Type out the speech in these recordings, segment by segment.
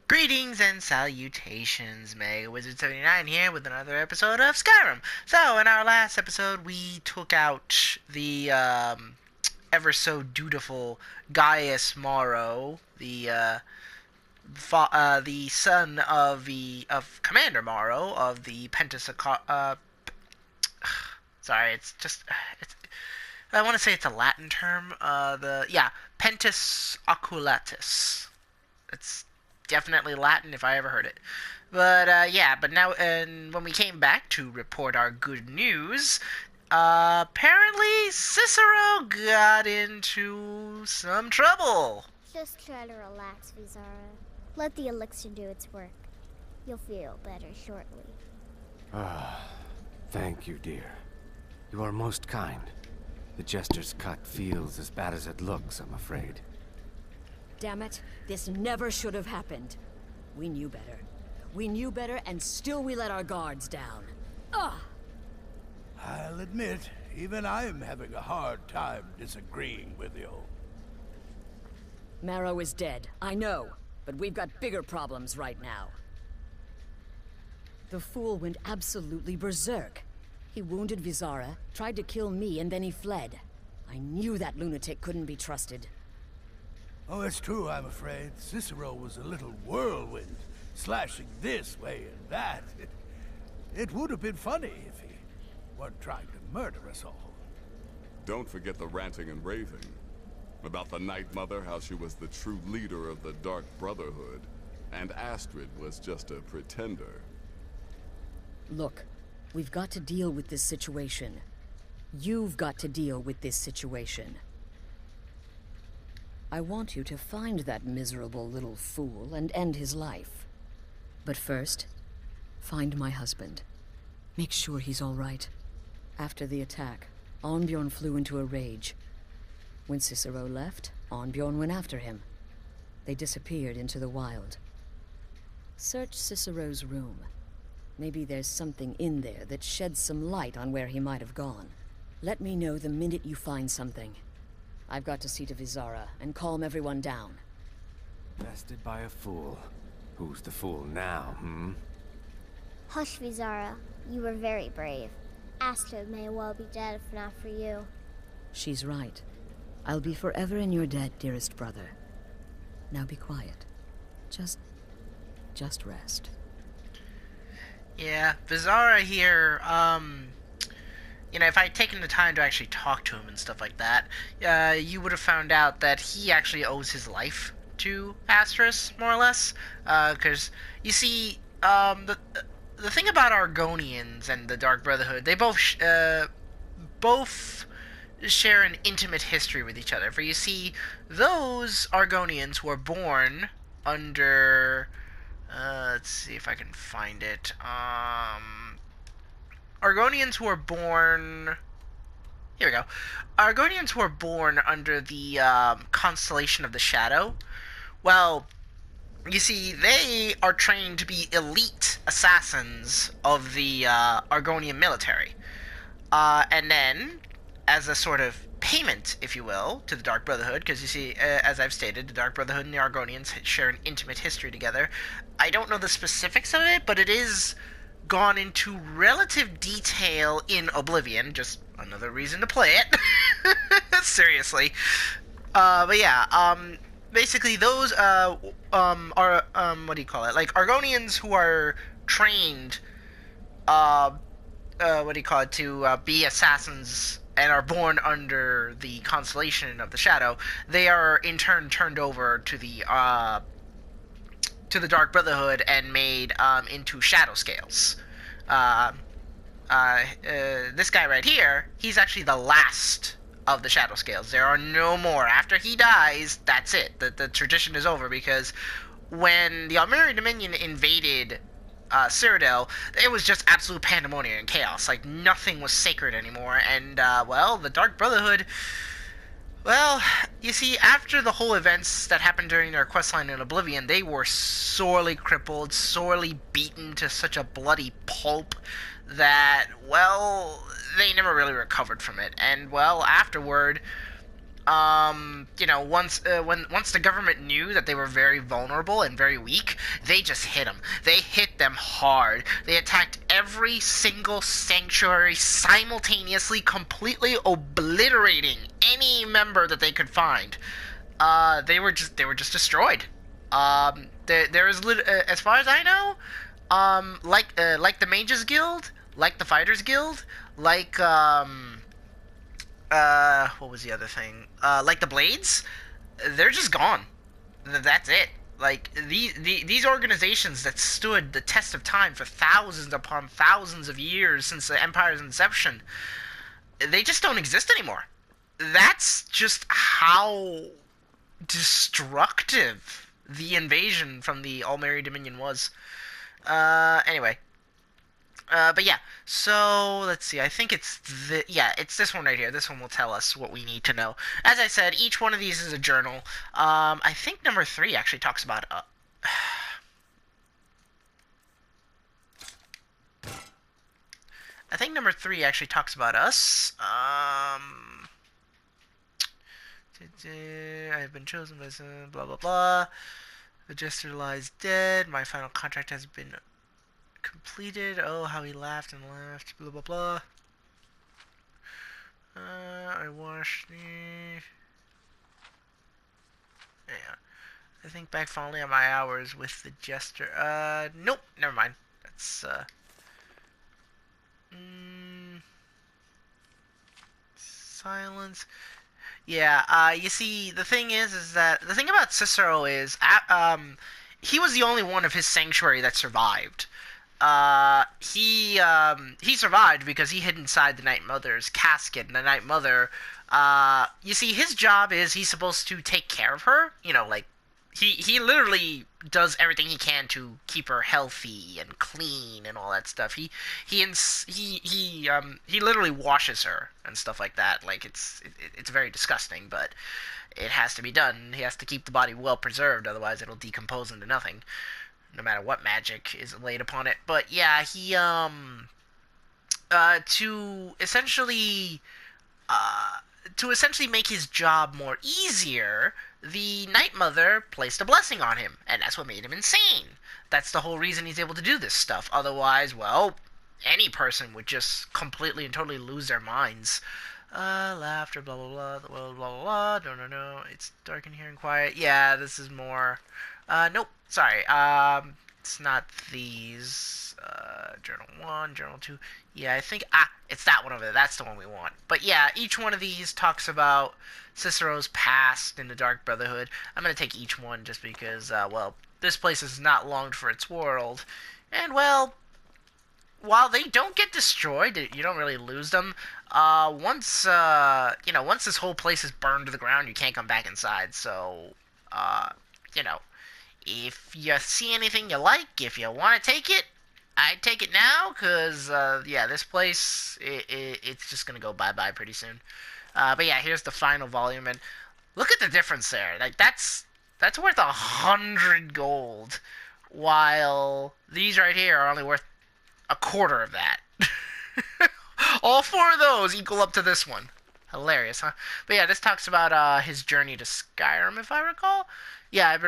Greetings and salutations, Mega Wizard 79 here with another episode of Skyrim. So, in our last episode, we took out the ever so dutiful Gaius Morrow, the son of Commander Morrow of the sorry, it's I want to say it's a Latin term. Pentus Oculatus. It's definitely Latin if I ever heard it. But now, and when we came back to report our good news, apparently Cicero got into some trouble. Just try to relax, Vizara. Let the elixir do its work. You'll feel better shortly. Thank you, dear. You are most kind. The Jester's cut feels as bad as it looks, I'm afraid. Damn it, this never should have happened. We knew better. We knew better, and still we let our guards down. Ugh! I'll admit, even I'm having a hard time disagreeing with you. Marrow is dead, I know, but we've got bigger problems right now. The fool went absolutely berserk. He wounded Vizara, tried to kill me, and then he fled. I knew that lunatic couldn't be trusted. Oh, it's true, I'm afraid. Cicero was a little whirlwind, slashing this way and that. It would have been funny if he weren't trying to murder us all. Don't forget the ranting and raving. About the Night Mother, how she was the true leader of the Dark Brotherhood, and Astrid was just a pretender. Look, we've got to deal with this situation. You've got to deal with this situation. I want you to find that miserable little fool and end his life. But first, find my husband. Make sure he's all right. After the attack, Arnbjorn flew into a rage. When Cicero left, Arnbjorn went after him. They disappeared into the wild. Search Cicero's room. Maybe there's something in there that sheds some light on where he might have gone. Let me know the minute you find something. I've got to see to Vizara and calm everyone down. Bested by a fool. Who's the fool now, Hush, Vizara. You were very brave. Astrid may well be dead if not for you. She's right. I'll be forever in your debt, dearest brother. Now be quiet. Just rest. Yeah, Vizara here, if I had taken the time to actually talk to him and stuff like that, you would have found out that he actually owes his life to Astris, more or less. Because, you see, the thing about Argonians and the Dark Brotherhood, they both share an intimate history with each other. For you see, those Argonians were born under... let's see if I can find it. Argonians who were born... Here we go. Argonians who were born under the constellation of the Shadow. Well, you see, they are trained to be elite assassins of the Argonian military. And then, as a sort of payment, if you will, to the Dark Brotherhood, because you see, as I've stated, the Dark Brotherhood and the Argonians share an intimate history together. I don't know the specifics of it, but it is gone into relative detail in Oblivion. Just another reason to play it. Seriously. Basically those are what do you call it? Like Argonians who are trained to be assassins and are born under the constellation of the Shadow. They are in turn turned over to the Dark Brotherhood and made into shadow scales. This guy right here, he's actually the last of the shadow scales. There are no more. After he dies, that's it. The tradition is over, because when the Almeri Dominion invaded Cyrodiil, it was just absolute pandemonium and chaos. Like, nothing was sacred anymore, and, the Dark Brotherhood... Well, you see, after the whole events that happened during their questline in Oblivion, they were sorely crippled, sorely beaten to such a bloody pulp that, well, they never really recovered from it. And, well, afterward, you know, once the government knew that they were very vulnerable and very weak, they just hit them. They hit them hard. They attacked every single sanctuary simultaneously, completely obliterating any member that they could find. They were just destroyed. There is as far as I know, like the Mages Guild, like the Fighters Guild, like what was the other thing? Like the Blades, they're just gone. That's it. Like these organizations that stood the test of time for thousands upon thousands of years since the Empire's inception, they just don't exist anymore. That's just how destructive the invasion from the Almeri Dominion was. Anyway. But yeah, so let's see. I think it's it's this one right here. This one will tell us what we need to know. As I said, each one of these is a journal. I think number 3 actually talks about I think number 3 actually talks about us. I have been chosen by some blah blah blah. The jester lies dead. My final contract has been completed. Oh, how he laughed and laughed. Blah blah blah. I washed the. Yeah. I think back fondly on my hours with the jester. Nope. Never mind. That's silence. Yeah, you see, the thing is that the thing about Cicero is, he was the only one of his sanctuary that survived. He survived because he hid inside the Night Mother's casket, and the Night Mother, you see, his job is he's supposed to take care of her. You know, like he literally does everything he can to keep her healthy and clean and all that stuff. He literally washes her and stuff like that. Like it's very disgusting, but it has to be done. He has to keep the body well preserved, otherwise it'll decompose into nothing, no matter what magic is laid upon it. But yeah, he to essentially make his job more easier, the Night Mother placed a blessing on him, and that's what made him insane. That's the whole reason he's able to do this stuff. Otherwise, well, any person would just completely and totally lose their minds. Laughter, blah blah blah, the world, blah blah blah. No, it's dark in here and quiet. Yeah, this is more. Nope, sorry. It's not these. Journal 1, Journal 2. Yeah, I think, it's that one over there. That's the one we want. But yeah, each one of these talks about Cicero's past in the Dark Brotherhood. I'm going to take each one just because, well, this place is not longed for its world. And, well, while they don't get destroyed, you don't really lose them. Once this whole place is burned to the ground, you can't come back inside. So, if you see anything you like, if you want to take it, I'd take it now, because, this place, it's just going to go bye-bye pretty soon. But yeah, here's the final volume, and look at the difference there. Like, that's worth 100 gold, while these right here are only worth a quarter of that. All 4 of those equal up to this one. Hilarious, huh? But yeah, this talks about his journey to Skyrim, if I recall. Yeah, I've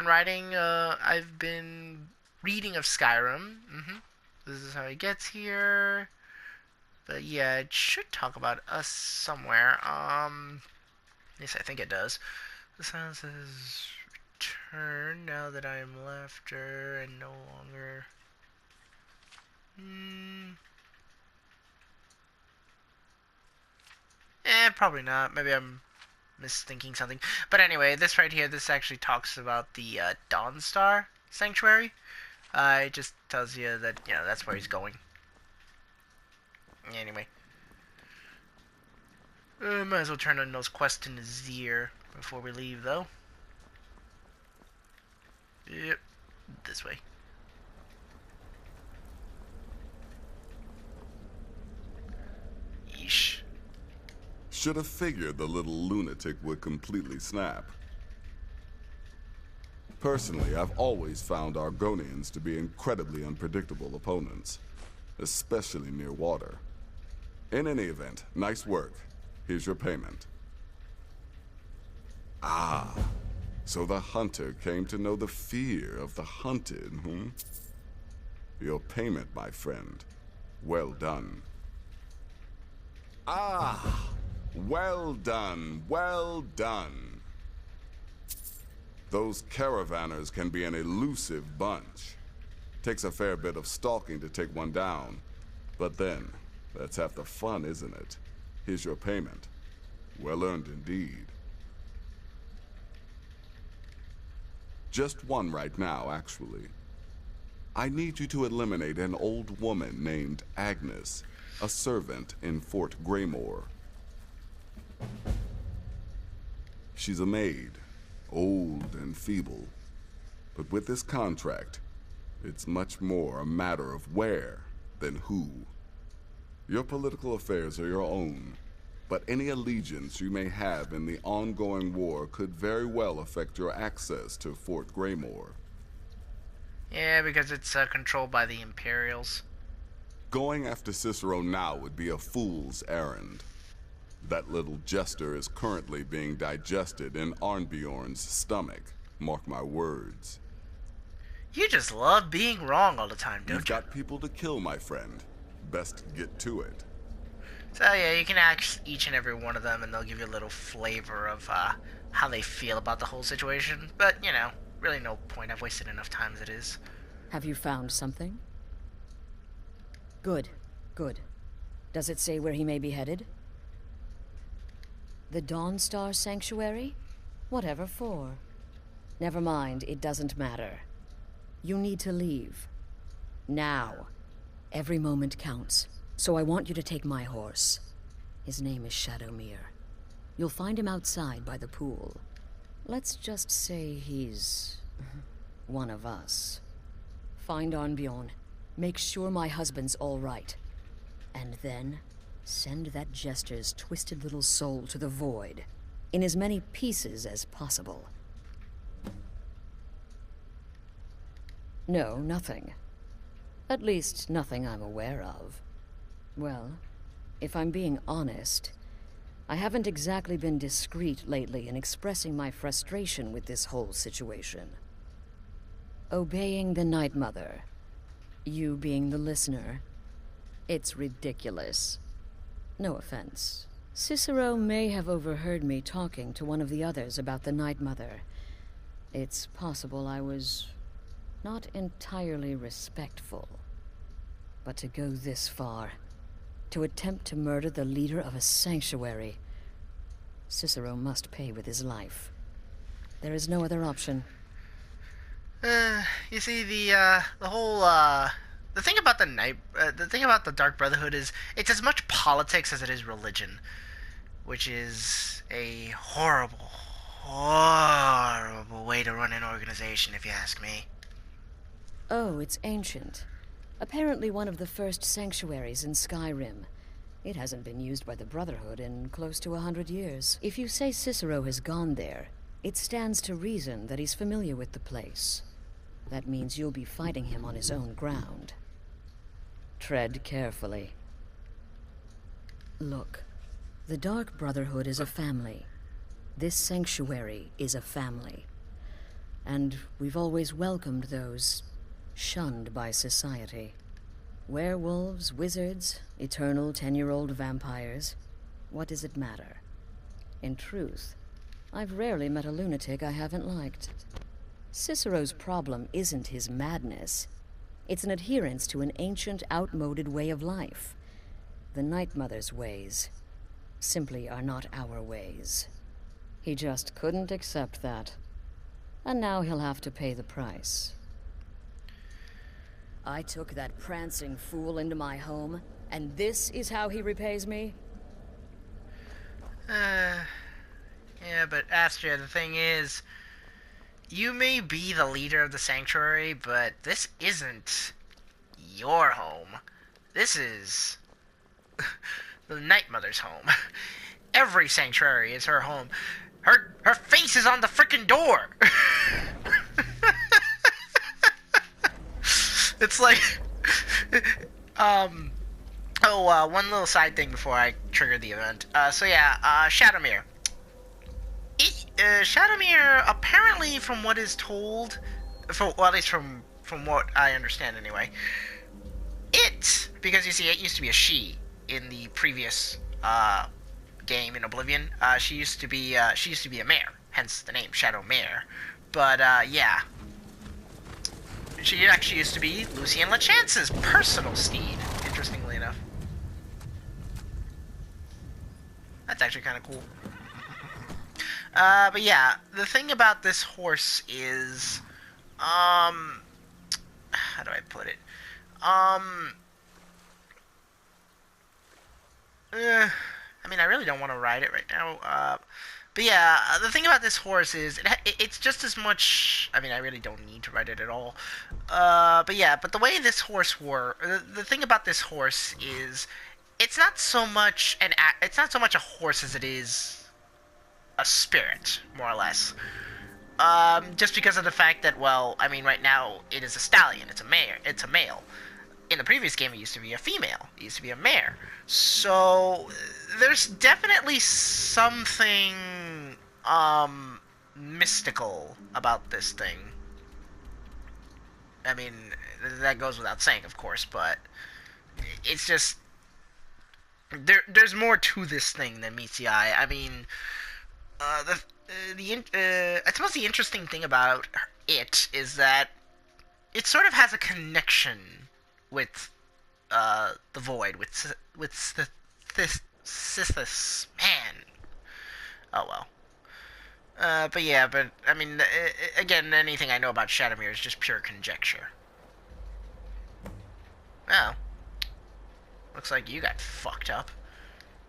been reading of Skyrim. This is how he gets here. But yeah, it should talk about us somewhere. Yes, I think it does. The silence has returned now that I am laughter and no longer. Probably not. Maybe I'm misthinking something. But anyway, this right here, this actually talks about the Dawnstar Sanctuary. It just tells you that, that's where he's going. Anyway. Might as well turn on those quests in Azir before we leave, though. Yep. This way. Yeesh. Should have figured the little lunatic would completely snap. Personally, I've always found Argonians to be incredibly unpredictable opponents, especially near water. In any event, nice work. Here's your payment. Ah, so the hunter came to know the fear of the hunted, hmm? Your payment, my friend. Well done. Ah, well done, well done. Those caravanners can be an elusive bunch. Takes a fair bit of stalking to take one down. But then, that's half the fun, isn't it? Here's your payment. Well earned indeed. Just one right now, actually. I need you to eliminate an old woman named Agnes, a servant in Fort Greymore. She's a maid, old and feeble. But with this contract, it's much more a matter of where than who. Your political affairs are your own, but any allegiance you may have in the ongoing war could very well affect your access to Fort Greymore. Yeah, because it's controlled by the Imperials. Going after Cicero now would be a fool's errand. That little jester is currently being digested in Arnbjorn's stomach. Mark my words. You just love being wrong all the time, don't You've you? got people to kill, my friend. Best get to it. So yeah, you can ask each and every one of them, and they'll give you a little flavor of how they feel about the whole situation. But, you know, really no point. I've wasted enough time as it is. Have you found something? Good, good. Does it say where he may be headed? The Dawnstar Sanctuary? Whatever for. Never mind, it doesn't matter. You need to leave. Now. Every moment counts, so I want you to take my horse. His name is Shadowmere. You'll find him outside by the pool. Let's just say he's one of us. Find Arnbjorn. Make sure my husband's all right. And then send that jester's twisted little soul to the void, in as many pieces as possible. No, nothing. At least, nothing I'm aware of. Well, if I'm being honest, I haven't exactly been discreet lately in expressing my frustration with this whole situation. Obeying the Night Mother, you being the listener, it's ridiculous. No offense. Cicero may have overheard me talking to one of the others about the Night Mother. It's possible I was not entirely respectful. But to go this far, to attempt to murder the leader of a sanctuary, Cicero must pay with his life. There is no other option. You see, the whole, the thing about the thing about the Dark Brotherhood is it's as much politics as it is religion, which is a horrible, horrible way to run an organization, if you ask me. Oh, it's ancient. Apparently one of the first sanctuaries in Skyrim. It hasn't been used by the Brotherhood in close to 100 years. If you say Cicero has gone there, it stands to reason that he's familiar with the place. That means you'll be fighting him on his own ground. Tread carefully. Look, the Dark Brotherhood is a family. This sanctuary is a family. And we've always welcomed those shunned by society. Werewolves, wizards, eternal 10-year-old vampires. What does it matter? In truth, I've rarely met a lunatic I haven't liked. Cicero's problem isn't his madness. It's an adherence to an ancient, outmoded way of life. The Night Mother's ways simply are not our ways. He just couldn't accept that. And now he'll have to pay the price. I took that prancing fool into my home, and this is how he repays me? Yeah, but Astria, the thing is, you may be the leader of the sanctuary, but this isn't your home. This is the Night Mother's home. Every sanctuary is her home. Her face is on the frickin' door. It's like, one little side thing before I trigger the event. So yeah, Shadowmere. Shadowmere, apparently, from what is told, well, at least from what I understand anyway, because you see, it used to be a she in the previous game in Oblivion. She used to be a mare, hence the name Shadowmere. But yeah, she actually used to be Lucien Lachance's personal steed. Interestingly enough, that's actually kind of cool. But yeah, the thing about this horse is, how do I put it? I mean, I really don't want to ride it right now. But yeah, the thing about this horse is it's just as much. I mean, I really don't need to ride it at all. But yeah, but the way this horse works, the thing about this horse is, it's not so much a horse as it is a spirit, more or less. Just because of the fact that, well, I mean, right now it is a stallion. It's a male. In the previous game, it used to be a female. It used to be a mare. So there's definitely something mystical about this thing. I mean, that goes without saying, of course, but it's just there's more to this thing than meets the eye. I mean, I suppose the interesting thing about it is that it sort of has a connection with the Void, with Sithis. Man. Oh well. But yeah, I mean, again, anything I know about Shadowmere is just pure conjecture. Well, looks like you got fucked up.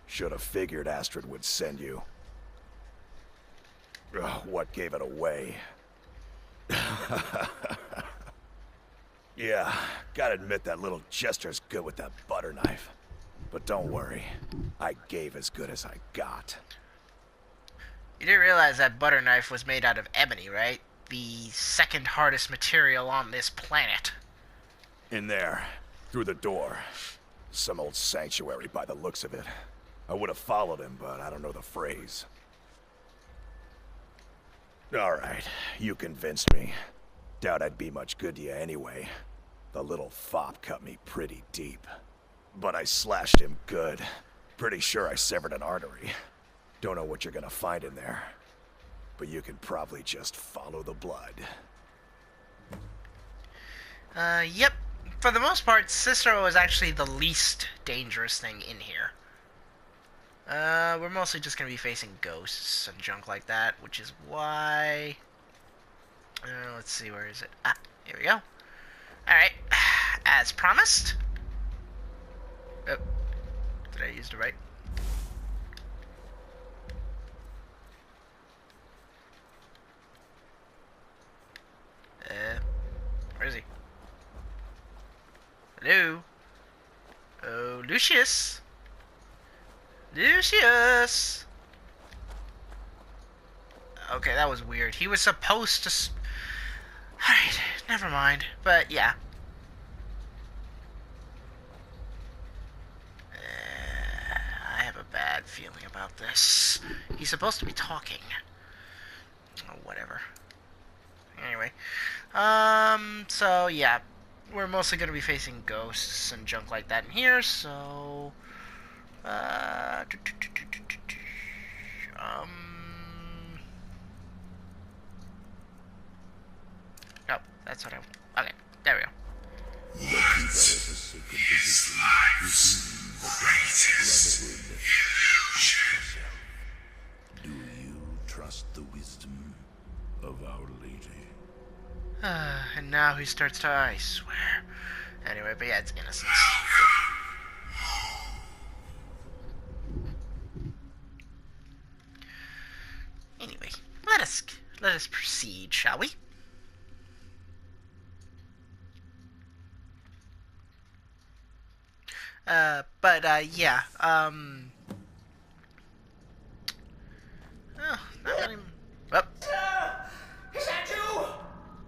Should have figured Astrid would send you. Ugh, what gave it away? Yeah, gotta admit that little Jester's good with that butter knife. But don't worry, I gave as good as I got. You do realize that butter knife was made out of ebony, right? The second hardest material on this planet. In there, through the door. Some old sanctuary by the looks of it. I would have followed him, but I don't know the phrase. Alright, you convinced me. Doubt I'd be much good to you anyway. The little fop cut me pretty deep. But I slashed him good. Pretty sure I severed an artery. Don't know what you're gonna find in there. But you can probably just follow the blood. Yep. For the most part, Cicero is actually the least dangerous thing in here. We're mostly just gonna be facing ghosts and junk like that, which is why... let's see, where is it? Ah, here we go. Alright, as promised. Oh, did I use the right? Where is he? Hello? Oh, Lucius? Lucius! Okay, that was weird. He was supposed to... Alright, never mind. But, yeah. I have a bad feeling about this. He's supposed to be talking. Oh, whatever. Anyway. So, yeah. We're mostly going to be facing ghosts and junk like that in here, so... Oh, that's what I... Okay, there we go. Is life's greatest illusion. Do you trust the wisdom of Our Lady? And now he starts to, I swear. Anyway, but yeah, it's innocence. Anyway, let us proceed, shall we? Yeah, oh, not really... Oh. Is that you?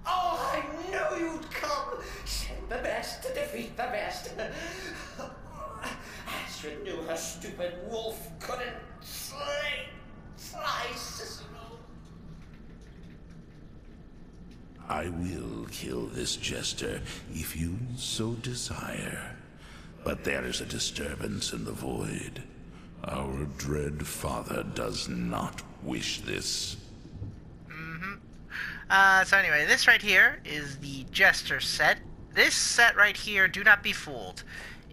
Oh, I knew you'd come. Send the best to defeat the best. Astrid knew her stupid wolf couldn't slay Cicero. I will kill this jester if you so desire. But there is a disturbance in the void. Our dread father does not wish this. So anyway, this right here is the Jester set. This set right here, do not be fooled.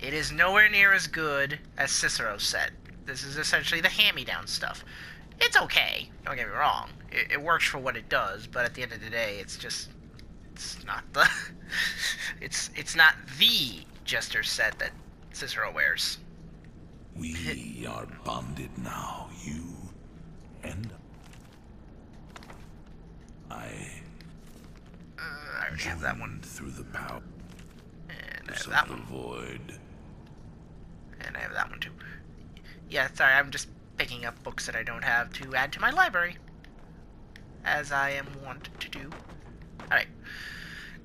It is nowhere near as good as Cicero's set. This is essentially the hand-me-down stuff. It's okay, don't get me wrong. It works for what it does, but at the end of the day, it's not the... it's not the Jester set that Cicero wears. We are bonded now, you and I already have that one. Through the power And I have of that the one. void. And I have that one too. Yeah, sorry, I'm just picking up books that I don't have to add to my library. As I am wont to do. Alright.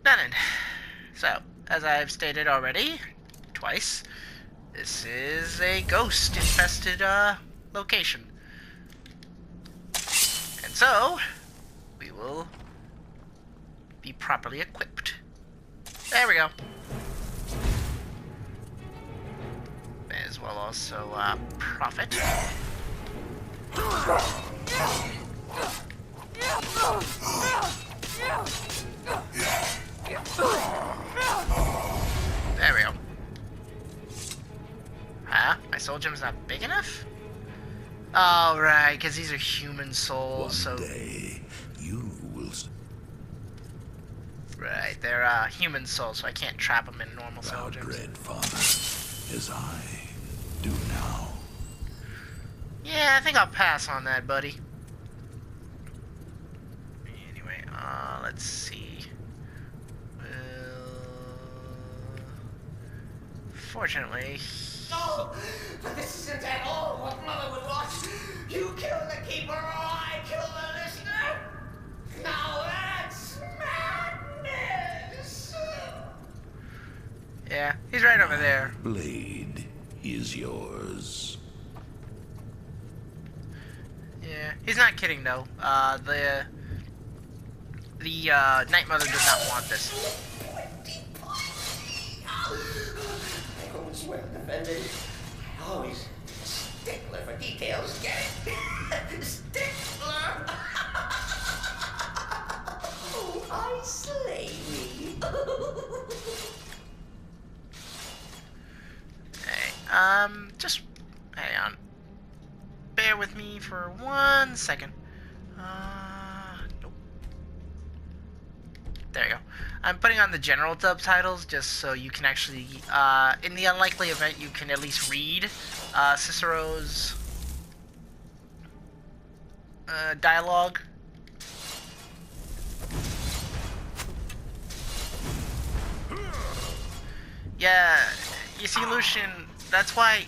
Now then. So, as I've stated already, twice, this is a ghost-infested, location. And so, we will be properly equipped. There we go. May as well also, profit. There we go. Huh? My soul gem's not big enough? Oh, right, because these are human souls, so... One day, you will... Right, they're, human souls, so I can't trap them in normal soul Our gems. dread father, as I do now. Yeah, I think I'll pass on that, buddy. Anyway, let's see. Well... Fortunately... No! But this isn't at all what Mother would want! You kill the keeper or I kill the listener! Now that's madness! Yeah, he's right over there. Blade is yours. Yeah, he's not kidding though. The Night Mother does not want this. I always well defended. I always stickler for details, get it? Stickler! Oh, I slay me. Hey, just hang on. Bear with me for 1 second. Nope. There you go. I'm putting on the general subtitles just so you can actually, in the unlikely event you can at least read Cicero's dialogue. Yeah, you see, Lucian, that's why...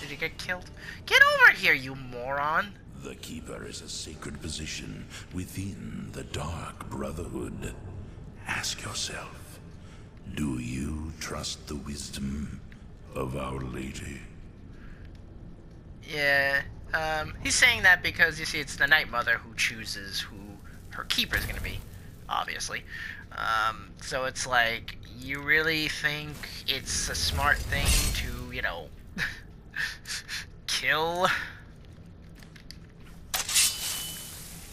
did you get killed? Get over here, you moron! The Keeper is a sacred position within the Dark Brotherhood. Ask yourself, do you trust the wisdom of Our Lady? Yeah, he's saying that because, you see, it's the Night Mother who chooses who her keeper is going to be, obviously. So it's like, you really think it's a smart thing to, you know, kill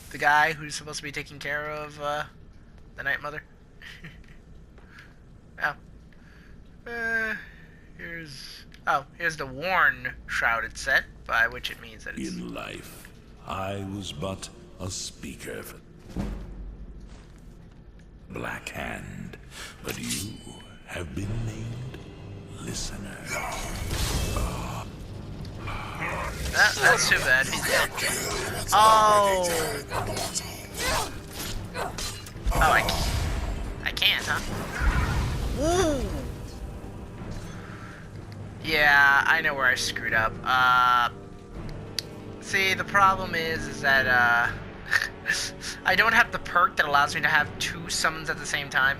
the guy who's supposed to be taking care of, the Night Mother? Oh. Here's the worn shrouded set, by which it means that it's... In life, I was but a speaker for Black Hand, but you have been named listener. That's too bad. He's dead. Oh! Oh, I can't, huh? Ooh! Yeah, I know where I screwed up. See, the problem is that, I don't have the perk that allows me to have 2 summons at the same time.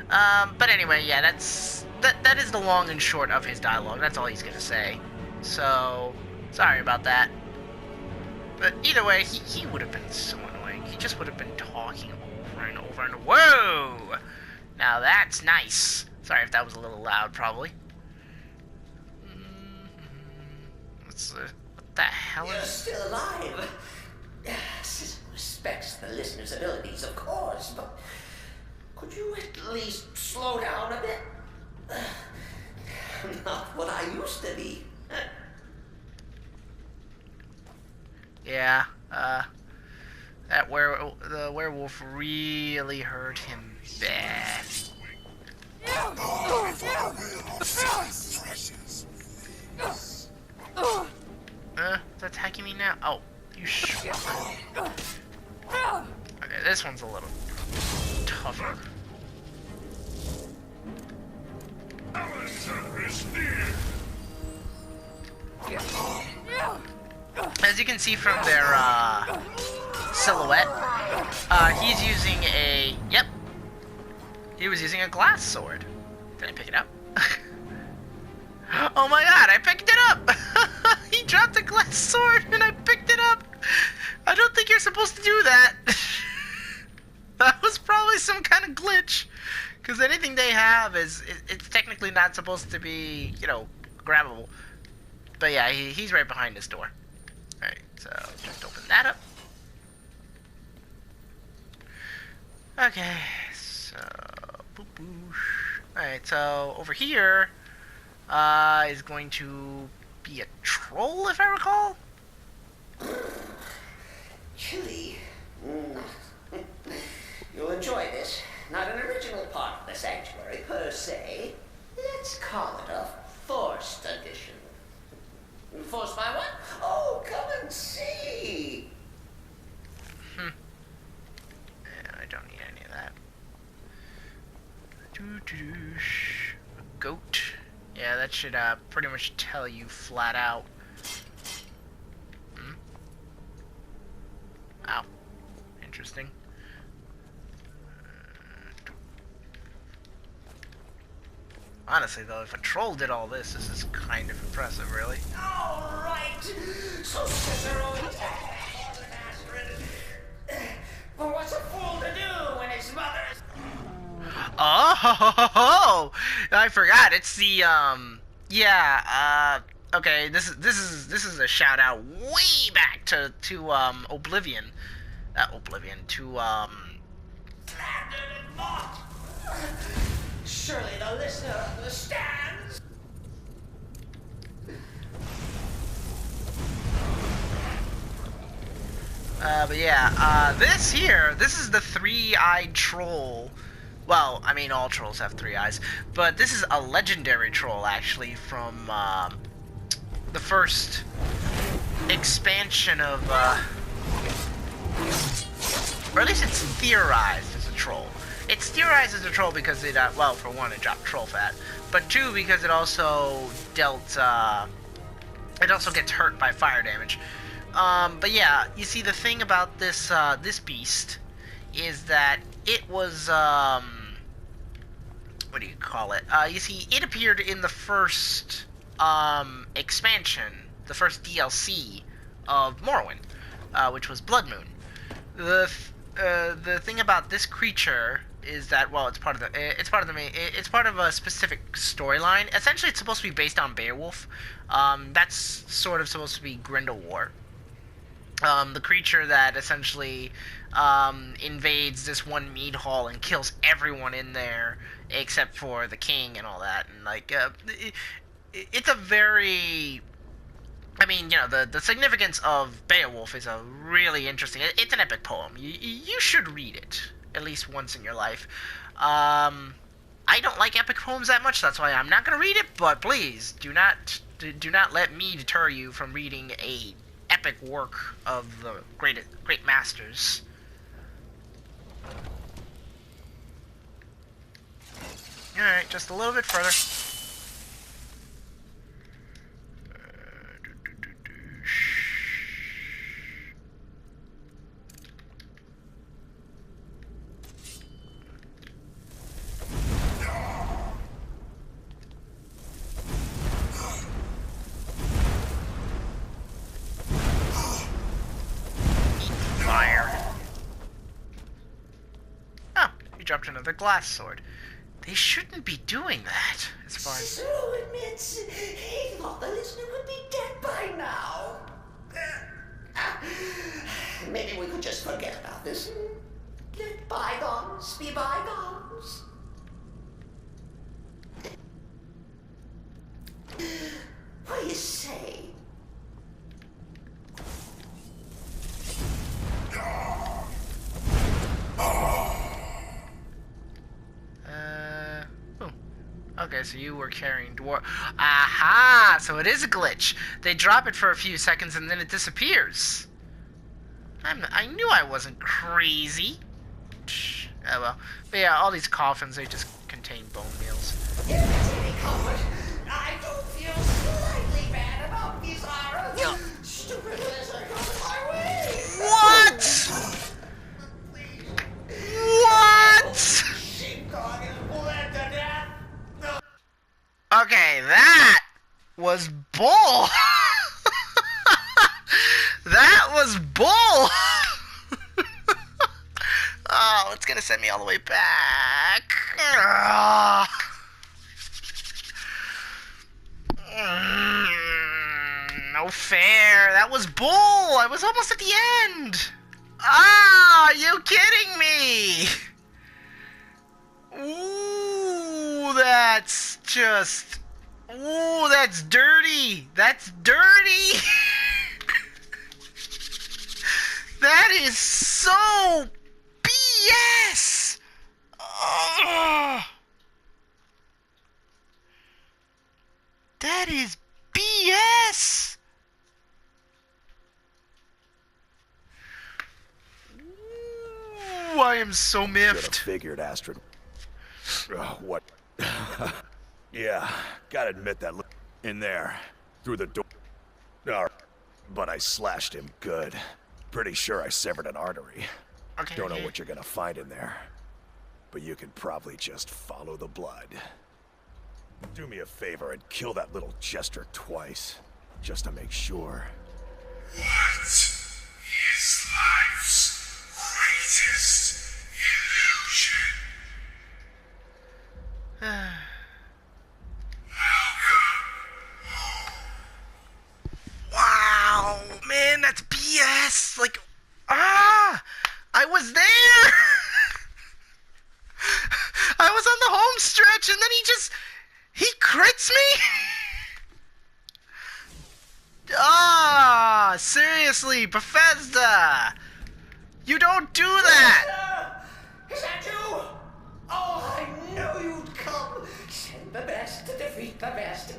But anyway, yeah, that is the long and short of his dialogue. That's all he's gonna say. So, sorry about that. But either way, he would have been so annoying. He just would have been talking over and over girlfriend. Whoa! Now that's nice. Sorry if that was a little loud, probably. What's the... What the hell You're is... still alive. Citizen respects the listener's abilities, of course, but could you at least slow down a bit? Not what I used to be. Yeah, the werewolf really hurt him bad. It's attacking me now? Oh, you sure? Okay, this one's a little tougher. As you can see from their silhouette, he's using a... Yep. He was using a glass sword. Did I pick it up? Oh my god, I picked it up! He dropped a glass sword and I picked it up! I don't think you're supposed to do that. That was probably some kind of glitch. Because anything they have is... It's technically not supposed to be, you know, grabbable. But yeah, he's right behind this door. Alright, so just open that up. Okay, so... Boop boosh. Alright, so over here is going to be a troll, if I recall? Chilly. You'll enjoy this. Not an original part of the sanctuary, per se. Let's call it a forced addition. Forced by what? Oh, come and see. Yeah, I don't need any of that. A goat. Yeah, that should pretty much tell you flat out. Ow. Interesting. Honestly, though, if a troll did all this, this is kind of impressive, really. All right. So Cicero Well, what's a fool to do when his mother's... Oh, I forgot. It's the okay. This is a shout out way back to Oblivion, to Slandered and mocked. Surely the listener understands. But yeah, this is the three-eyed troll. Well, I mean, all trolls have three eyes, but this is a legendary troll, actually, from, the first expansion of, or at least it's theorized as a troll. It's theorized as a troll because it, well, for one, it dropped troll fat, but two, because it also dealt, it also gets hurt by fire damage. But yeah, you see, the thing about this, this beast is that it was, what do you call it? You see, it appeared in the first, expansion, the first DLC of Morrowind, which was Blood Moon. The thing about this creature is that, well, it's part of a specific storyline. Essentially, it's supposed to be based on Beowulf. That's sort of supposed to be Grindelwald. The creature that essentially invades this one mead hall and kills everyone in there except for the king and all that. And like, it's a very, I mean, you know, the significance of Beowulf is a really interesting. It's an epic poem. You should read it at least once in your life. I don't like epic poems that much. That's why I'm not gonna read it. But please do not let me deter you from reading a epic work of the great masters. Alright, just a little bit further. Fire. Oh, equipped another glass sword. They shouldn't be doing that, as far as... Cicero admits he thought the listener would be dead by now. Maybe we could just forget about this and let bygones be bygones. What do you say? Okay, so you were carrying dwarf. Aha! So it is a glitch. They drop it for a few seconds and then it disappears. I knew I wasn't crazy. Oh well. But yeah, all these coffins, they just contain bone meals. If it's any comfort, I do feel slightly bad about Bizarro. Stupid lizard on my way. What? What? Sheepdog is bled to death. Okay, that was bull. That was bull. Oh, it's gonna send me all the way back. No fair. That was bull. I was almost at the end. Ah, are you kidding me? Ooh, that's just... Ooh, that's dirty. That's dirty. That is so BS. That is BS. Ooh, I am so miffed. Should have figured Astrid. What? Yeah, gotta admit that look in there, through the door. But I slashed him good. Pretty sure I severed an artery. Okay. Don't know what you're gonna find in there, but you can probably just follow the blood. Do me a favor and kill that little jester twice, just to make sure. What is life's greatest illusion? Wow, man, that's BS. Like, I was there. I was on the home stretch, and then he crits me. Seriously, Bethesda, you don't do that. Is that you? Oh, I knew you'd come. Send the best to defeat the best.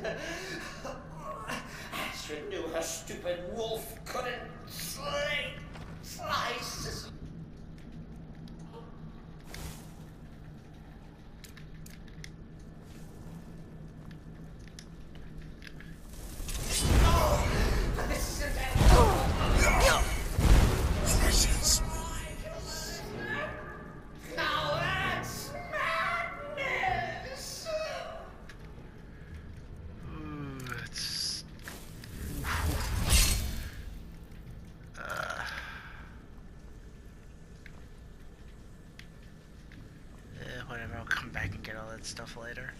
Astrid knew her stupid wolf couldn't slice. Oh, this isn't that. Precious. Now that's madness. Ooh, it's... whatever, I'll come back and get all that stuff later.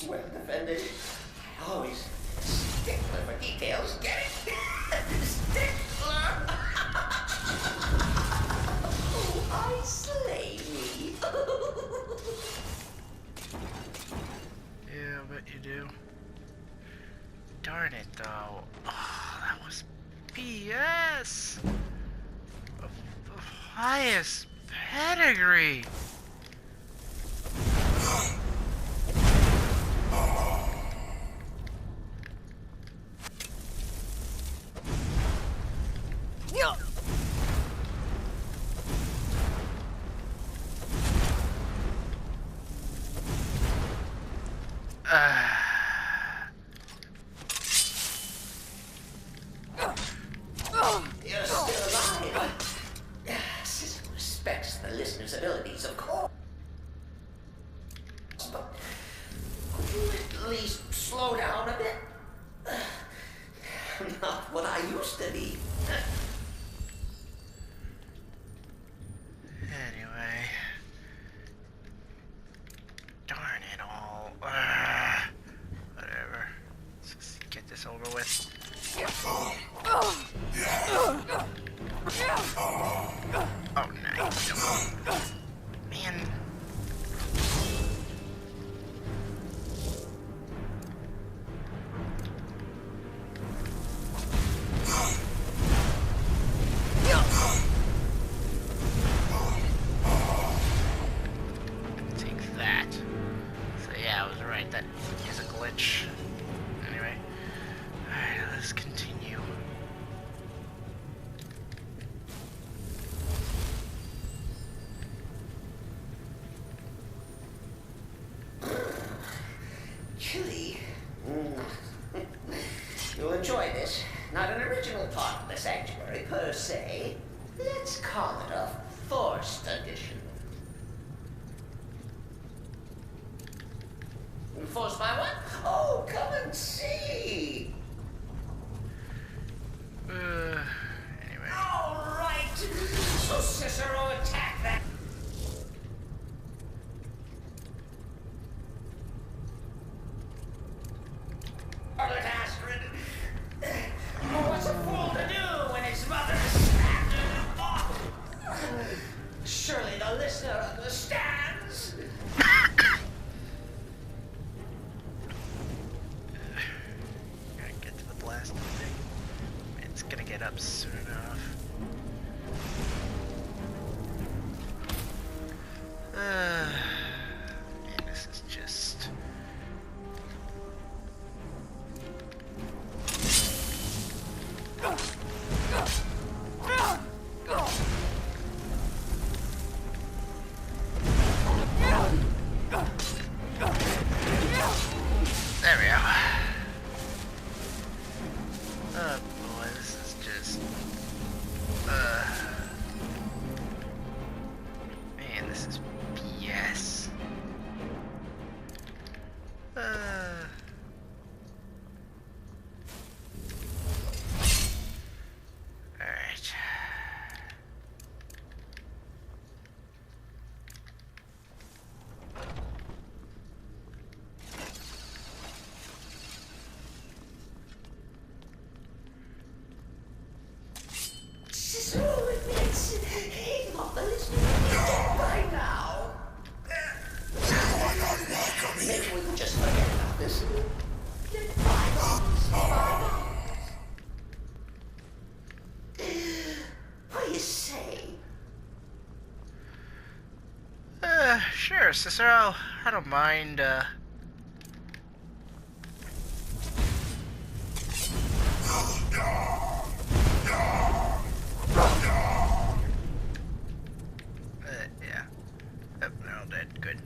Well defended. I always stickler for details. Get it? Stickler. Oh, I slay me. Yeah, I bet you do. Darn it, though. Oh, that was BS. Of highest pedigree. You're still alive. Respects the listener's abilities, of course. Not what I used to be. Anyway. Darn it all. Whatever. Let's just get this over with. Oh, no. Man. Take that. So yeah, I was right. That is a glitch. Anyway. Alright, let's continue. Chilly. You'll enjoy this. Not an original part of the sanctuary per se. Let's call it a forced addition. Forced by what? Oh, come and see. Anyway. All right. So Cicero attack that. Astrid. What's a fool to do when his mother snapped him off? Surely the listener understands. Gotta get to the blasting thing. It's gonna get up soon enough. Man, this is just... There we go. Oh boy, this is just... Man, this is BS. Alright. Cicero admits he's not the listener by now. Maybe we can just forget about this. Let bygones be bygones. What do you say? Sure, Cicero. I don't mind, yeah. Oh, they're all dead. Good.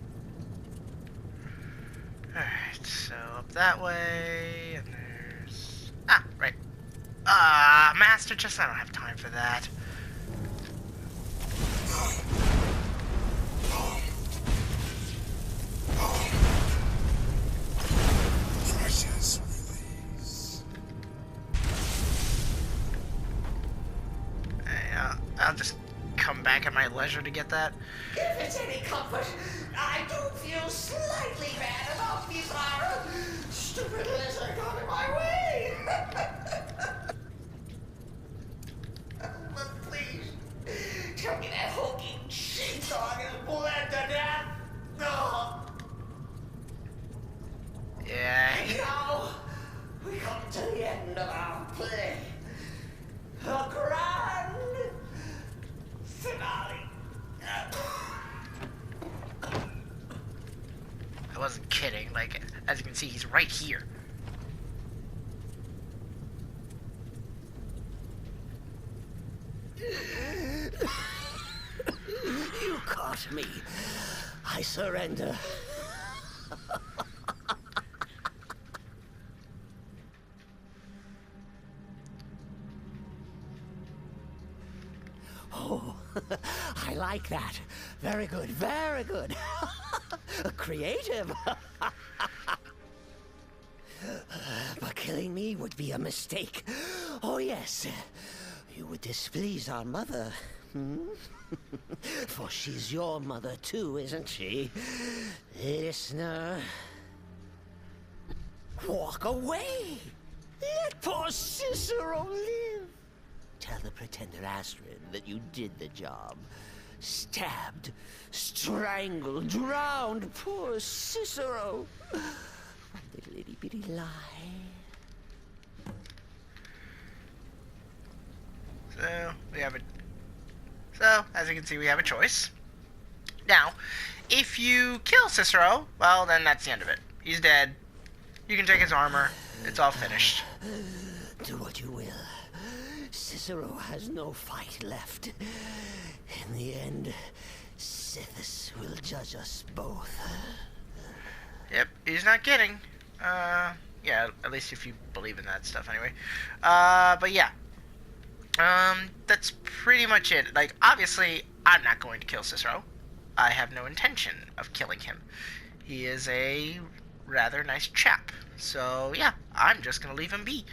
Alright, so up that way, and there's... Ah, right. Master Chest, I don't have time for that. Precious release. Hey, I'll just come back at my leisure to get that. If it's any comfort, I do feel slightly bad about Bizarre. Stupid lizard got in my way. But please, tell me that hulking sheepdog is bled to death. No. Yeah. And now, we come to the end of our play. A grand finale. I wasn't kidding. Like, as you can see, he's right here. You caught me. I surrender. Oh, I like that. Very good, very good. Creative. But killing me would be a mistake. Oh, yes. You would displease our mother. For she's your mother, too, isn't she? Listener. Walk away. Let poor Cicero live. Tell the pretender Astrid that you did the job. Stabbed, strangled, drowned poor Cicero. One little itty bitty lie. So, as you can see, we have a choice. Now, if you kill Cicero, well, then that's the end of it. He's dead. You can take his armor. It's all finished. Do what you will. Cicero has no fight left. In the end, Sithis will judge us both. Yep, he's not kidding. Yeah, at least if you believe in that stuff anyway. But yeah. That's pretty much it. Like, obviously, I'm not going to kill Cicero. I have no intention of killing him. He is a rather nice chap. So, yeah, I'm just gonna leave him be.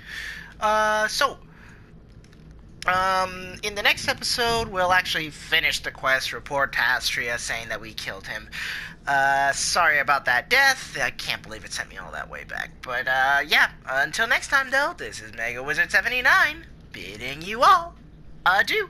In the next episode, we'll actually finish the quest, report to Astria saying that we killed him. Sorry about that death. I can't believe it sent me all that way back. But, yeah, until next time, though, this is Mega Wizard 79, bidding you all adieu.